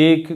1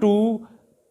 2،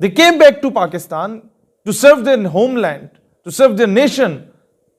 They came back to Pakistan to serve their homeland, to serve their nation،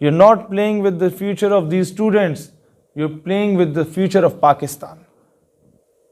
You're not playing with the future of these students, you're playing with the future of Pakistan۔